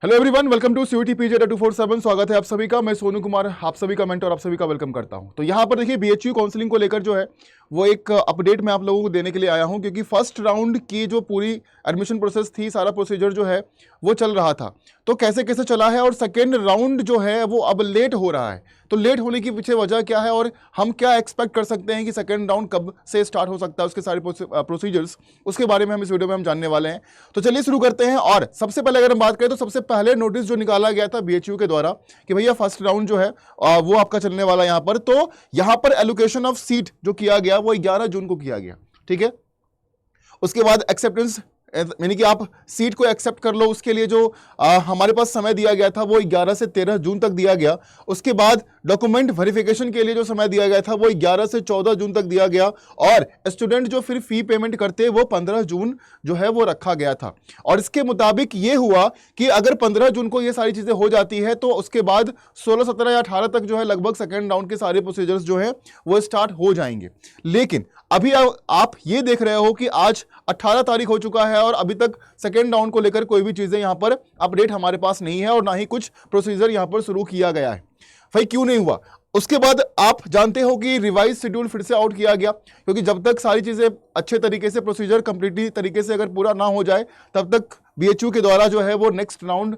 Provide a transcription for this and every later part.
Hello everyone, welcome to CUET PG 247। स्वागत है आप सभी का। मैं सोनू कुमार आप सभी का मेंटर, आप सभी का वेलकम करता हूं। तो यहां पर देखिए, बीएचयू काउंसलिंग को लेकर जो है वो एक अपडेट मैं आप लोगों को देने के लिए आया हूं, क्योंकि फर्स्ट राउंड की जो पूरी एडमिशन प्रोसेस थी, सारा प्रोसीजर जो है वो चल रहा था, तो कैसे कैसे चला है, और सेकेंड राउंड जो है वो अब लेट हो रहा है। तो लेट होने की पीछे वजह क्या है, और हम क्या एक्सपेक्ट कर सकते हैं कि सेकेंड राउंड कब से स्टार्ट हो सकता है, उसके सारे प्रोसीजर्स, उसके बारे में हम इस वीडियो में हम जानने वाले हैं। तो चलिए शुरू करते हैं। और सबसे पहले अगर हम बात करें तो सबसे पहले नोटिस जो निकाला गया था बीएचयू के द्वारा कि भैया फर्स्ट राउंड जो है वो आपका चलने वाला है यहां पर। तो यहां पर एलोकेशन ऑफ सीट जो किया गया वो 11 जून को किया गया, ठीक है। उसके बाद एक्सेप्टेंस, यानी कि आप सीट को एक्सेप्ट कर लो, उसके लिए जो हमारे पास समय दिया गया था वो 11 से 13 जून तक दिया गया। उसके बाद डॉक्यूमेंट वेरिफिकेशन के लिए जो समय दिया गया था वो 11 से 14 जून तक दिया गया, और स्टूडेंट जो फिर फी पेमेंट करते वो 15 जून जो है वो रखा गया था। और इसके मुताबिक ये हुआ कि अगर 15 जून को ये सारी चीजें हो जाती है तो उसके बाद 16, 17 या 18 तक जो है लगभग सेकेंड राउंड के सारे प्रोसीजर्स जो है वो स्टार्ट हो जाएंगे। लेकिन अभी आप ये देख रहे हो कि आज 18 तारीख हो चुका है और अभी तक सेकेंड राउंड को लेकर कोई भी चीजें यहां पर अपडेट हमारे पास नहीं है, और ना ही कुछ प्रोसीजर यहां पर शुरू किया गया है। भाई क्यों नहीं हुआ? उसके बाद आप जानते हो कि रिवाइज शेड्यूल फिर से आउट किया गया, क्योंकि जब तक सारी चीजें अच्छे तरीके से, प्रोसीजर कंप्लीटली तरीके से अगर पूरा ना हो जाए, तब तक बीएचयू के द्वारा जो है वो नेक्स्ट राउंड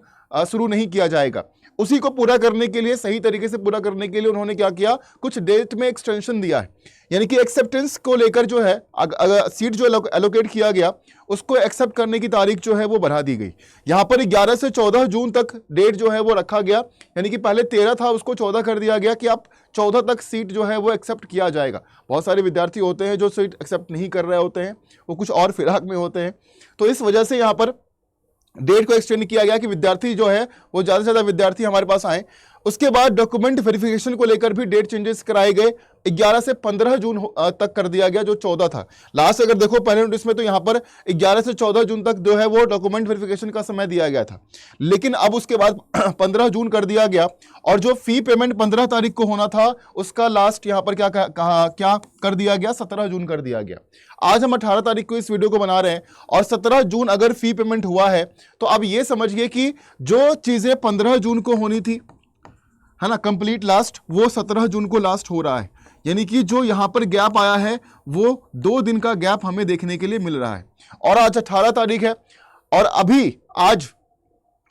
शुरू नहीं किया जाएगा। उसी को पूरा करने के लिए, सही तरीके से पूरा करने के लिए उन्होंने क्या किया, कुछ डेट में एक्सटेंशन दिया है। यानी कि एक्सेप्टेंस को लेकर जो है, अगर सीट जो एलोकेट किया गया उसको एक्सेप्ट करने की तारीख जो है वो बढ़ा दी गई। यहां पर 11 से 14 जून तक डेट जो है वो रखा गया, यानी कि पहले 13 था उसको 14 कर दिया गया कि आप 14 तक सीट जो है वो एक्सेप्ट किया जाएगा। बहुत सारे विद्यार्थी होते हैं जो सीट एक्सेप्ट नहीं कर रहे होते हैं, वो कुछ और फिराक में होते हैं, तो इस वजह से यहां पर डेट को एक्सटेंड किया गया कि विद्यार्थी जो है वो ज़्यादा से ज़्यादा विद्यार्थी हमारे पास आए। उसके बाद डॉक्यूमेंट वेरिफिकेशन को लेकर भी डेट चेंजेस कराए गए, 11 से 15 जून तक कर दिया गया जो 14 था। लास्ट अगर देखो पहले नोटिस में तो यहाँ पर 11 से 14 जून तक जो है वो डॉक्यूमेंट वेरिफिकेशन का समय दिया गया था, लेकिन अब उसके बाद 15 जून कर दिया गया। और जो फी पेमेंट 15 तारीख को होना था उसका लास्ट यहाँ पर क्या कर दिया गया, 17 जून कर दिया गया। आज हम 18 तारीख को इस वीडियो को बना रहे हैं, और 17 जून अगर फी पेमेंट हुआ है तो अब ये समझिए कि जो चीजें 15 जून को होनी थी, है ना, कंप्लीट लास्ट, वो 17 जून को लास्ट हो रहा है। यानी कि जो यहां पर गैप आया है वो 2 दिन का गैप हमें देखने के लिए मिल रहा है। और आज 18 तारीख है, और अभी आज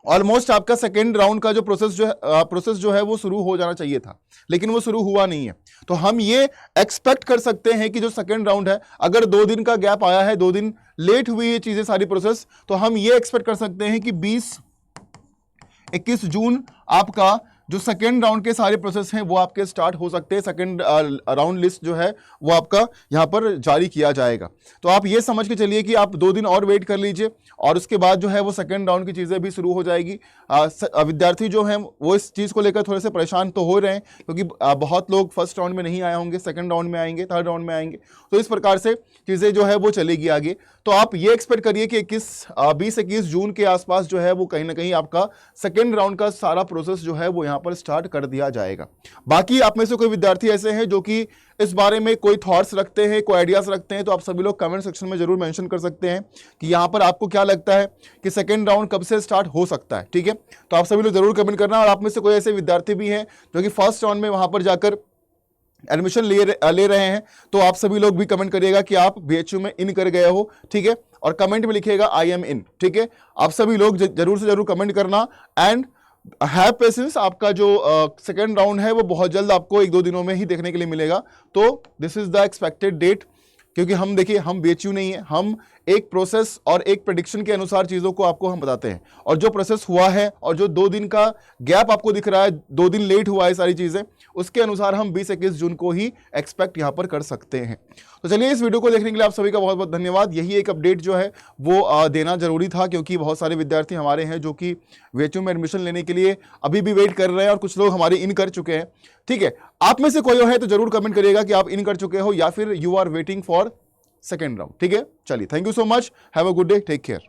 ऑलमोस्ट आपका सेकेंड राउंड का जो प्रोसेस जो है वो शुरू हो जाना चाहिए था, लेकिन वो शुरू हुआ नहीं है। तो हम ये एक्सपेक्ट कर सकते हैं कि जो सेकेंड राउंड है, अगर 2 दिन का गैप आया है, 2 दिन लेट हुई ये चीजें सारी प्रोसेस, तो हम ये एक्सपेक्ट कर सकते हैं कि 20-21 जून आपका जो सेकेंड राउंड के सारे प्रोसेस हैं वो आपके स्टार्ट हो सकते हैं। सेकेंड राउंड लिस्ट जो है वो आपका यहाँ पर जारी किया जाएगा। तो आप ये समझ के चलिए कि आप 2 दिन और वेट कर लीजिए, और उसके बाद जो है वो सेकेंड राउंड की चीज़ें भी शुरू हो जाएगी। विद्यार्थी जो हैं वो इस चीज़ को लेकर थोड़े से परेशान तो हो रहे हैं, क्योंकि बहुत लोग फर्स्ट राउंड में नहीं आए होंगे, सेकेंड राउंड में आएंगे, थर्ड राउंड में आएंगे। तो इस प्रकार से चीज़ें जो है वो चलेगी आगे। तो आप ये एक्सपेक्ट करिए कि 20-21 जून के आसपास जो है वो कहीं ना कहीं आपका सेकेंड राउंड का सारा प्रोसेस जो है वो यहाँ पर स्टार्ट कर दिया जाएगा। बाकी आप में से कोई विद्यार्थी ऐसे हैं जो कि इस बारे में कोई थॉट्स रखते हैं, कोई आइडियाज रखते हैं, तो आप सभी लोग कमेंट सेक्शन में जरूर मेंशन कर सकते हैं कि यहाँ पर आपको क्या लगता है कि सेकेंड राउंड कब से स्टार्ट हो सकता है, ठीक है। तो आप सभी लोग जरूर कमेंट करना। और आप में से कोई ऐसे विद्यार्थी भी हैं जो कि फर्स्ट राउंड में वहां पर जाकर एडमिशन ले रहे हैं, तो आप सभी लोग भी कमेंट करिएगा कि आप बीएचयू में इन कर गए हो, ठीक है, और कमेंट में लिखिएगा आई एम इन, ठीक है। आप सभी लोग जरूर से जरूर कमेंट करना, एंड हैव पेशेंस। आपका जो सेकेंड राउंड है वो बहुत जल्द आपको 1-2 दिनों में ही देखने के लिए मिलेगा। तो this is the expected date, क्योंकि हम देखिए, हम बीएचयू नहीं है, हम एक प्रोसेस और एक प्रेडिक्शन के अनुसार चीज़ों को आपको हम बताते हैं। और जो प्रोसेस हुआ है और जो 2 दिन का गैप आपको दिख रहा है, 2 दिन लेट हुआ है सारी चीज़ें, उसके अनुसार हम 20-21 जून को ही एक्सपेक्ट यहाँ पर कर सकते हैं। तो चलिए, इस वीडियो को देखने के लिए आप सभी का बहुत बहुत धन्यवाद। यही एक अपडेट जो है वो देना जरूरी था, क्योंकि बहुत सारे विद्यार्थी हमारे हैं जो कि बीएचयू में एडमिशन लेने के लिए अभी भी वेट कर रहे हैं, और कुछ लोग हमारे इन कर चुके हैं, ठीक है। आप में से कोई है तो जरूर कमेंट करिएगा कि आप इन कर चुके हो या फिर you are waiting for second round, ठीक है। चलिए, thank you so much, have a good day, take care.